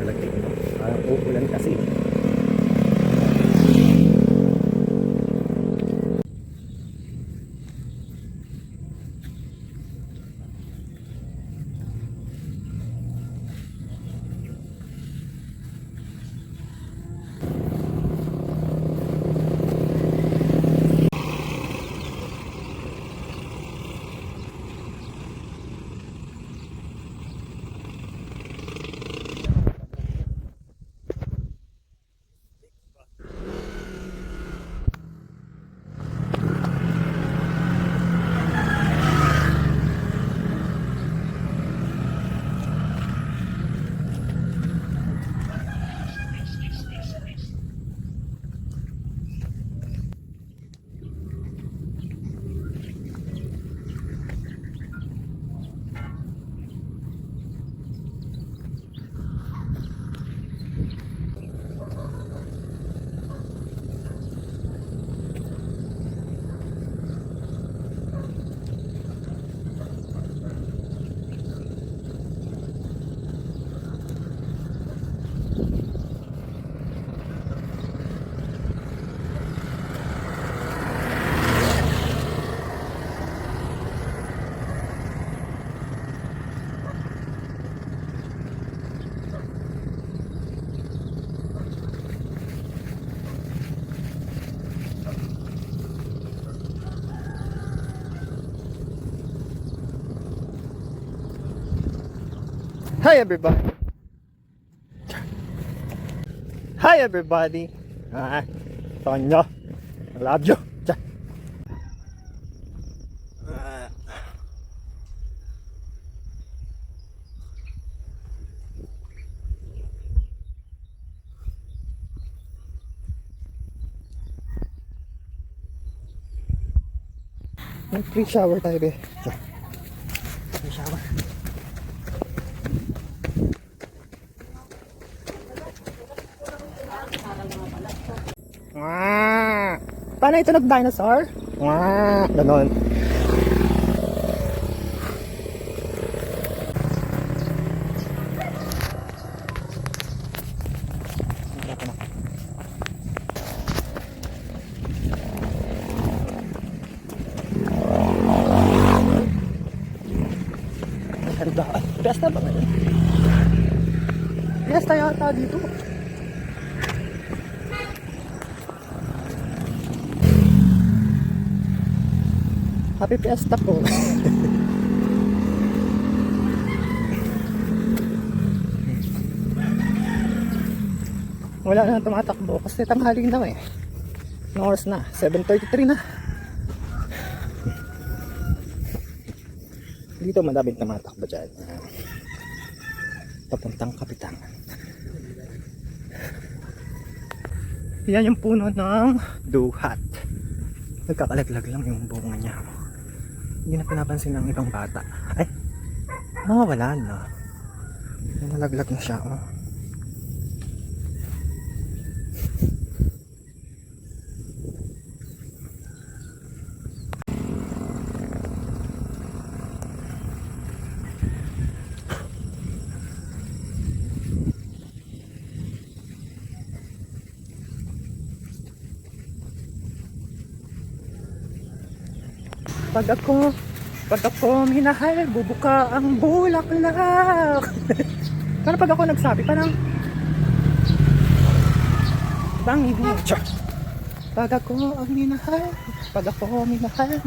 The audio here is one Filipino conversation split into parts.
malagkit. Parang uulan kasi. Hi everybody. Hi everybody. Tonyo. I love you. May free shower tayo be. Free shower. Paano ito nag-dinosaur? Ganon. Pesta ba ngayon? Pesta yata dito. Happy Fiesta po. Wala na tumatakbo kasi tanghali na eh. Anong oras na? 7:33 na. Dito madaming tumatakbo dyan. Papuntang Kapitangan. Yan yung puno ng duhat. Nagkakalaglag lang yung bunga niya. Hindi na pinapansin ng ibang bata. Ay, wala na. Nalaglag na siya. Pag ako minahal, bubuka ang bulaklak. Pero pag ako nagsabi, parang bangin mo. Pag ako minahal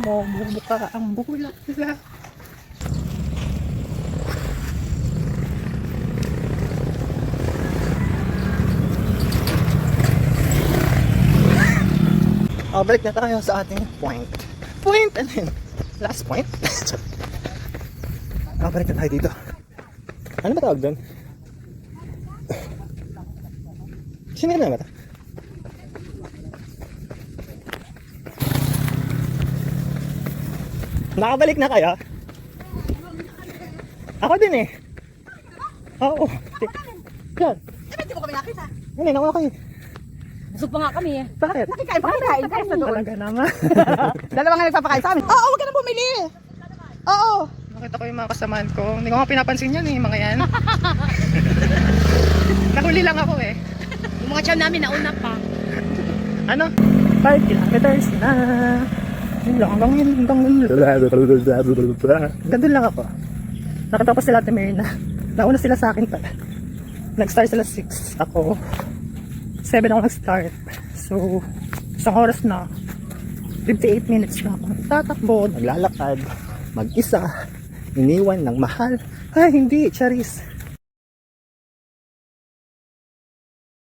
mo, bubuka ang bulaklak. Balik na tayo sa ating point and then last point. Balik na tayo dito. Ano ba tawag doon? Sino na ba ito? Nakabalik na kayo? Ako din eh. Oo. Yan. Hindi mo kami nakita. Hindi, nakuha kayo. Busog pa nga kami eh. Bakit? Nakikain pa kami. Kain sa doon. Talaga naman. Dalawa nga nagpapakain sa amin. Oo, huwag ka na bumili. Oo. Nakita ko yung mga kasamaan ko. Hindi ko nga pinapansin yan eh, mga yan. Nahuli lang ako eh. Yung mga chow namin nauna pa. Ano? 5 kilometers na. Yun lang, hanggang gandun lang ako. Nakatapos sila Ate Mary na. Nauna sila sa akin pa. Nag-start sila 6. Ako, 7 ako nag-start. So, isang oras na. 58 minutes na ako. Tatakbo, naglalakad, mag-isa, iniwan ng mahal. Ay, hindi, Charis.